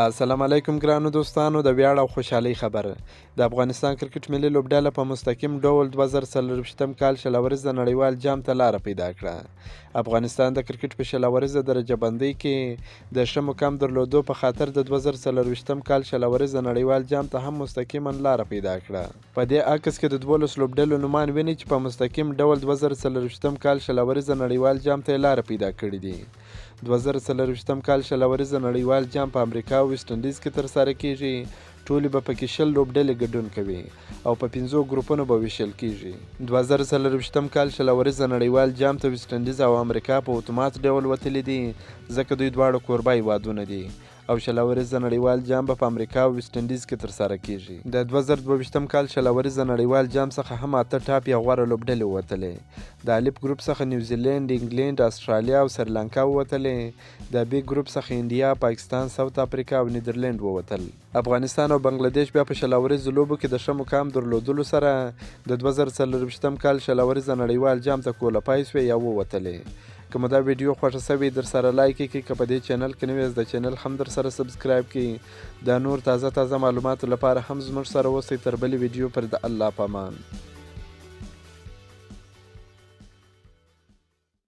السلام علیکم ګرانو دوستانو، د ویاړ او خوشحالۍ خبر د افغانستان کرکټ ملي لوبډله په مستقیم ډول 2024 کال شلوريز د نړیوال جام ته لاره پیدا کړه. افغانستان د کرکټ په شلوريز درجه بندۍ کې د ښه مقام درلودو په خاطر د 2024 کال شلوريز د نړیوال جام ته هم مستقیما لاره پیدا کړه. په دې عکس کې د 12 لوبډلو نومان ویني چې په مستقیم ډول 2024 کال شلوريز د نړیوال جام ته لاره پیدا کړې دي. 2024 کال شلوريز د نړیوال جام په امریکا او ویسټ انډیز کې ترسره کیږي. ټولې به پکې 10 لوبډلې ګډون کوي او په 5 ګروپونو به ویشل کیږي. 2024 کال شلوريز د نړیوال جام ته ویسټ انډیز او امریکا په اتومات ډول وتلي دي، ځکه دوی دواړه کوربه هیوادونه دي او شلوريز د نړیوال جام په امریکا او ویسټ انډیز کې ترسره کیږي. د 2022 کال شلوريز د نړیوال جام څخه هم 8 ټاپ یا غوره لوبډلې ووتلې. د الف ګروپ څخه نیوزیلند، انګلند، استرالیا او سریلانکا ووتلې. د بی ګروپ څخه انډیا، پاکستان، ساوث افریقا او نیدرلند ووتل. افغانستان او بنگلاديش بیا په شلوريز لوبو کې د ښه مقام درلودلو سره د 2024 کال شلوريز د نړیوال جام ته کوالیفای شوې یا ووتلې. که مو دا ویډیو خوښه سوې در سره لایک کړئ، که په دې چینل کې نوی یاست د چینل هم در سره سبسکرایب کړئ. دا نور تازه معلوماتو لپاره هم زموږ سره اوسئ. تر بلې ویډیو پر د الله په امان.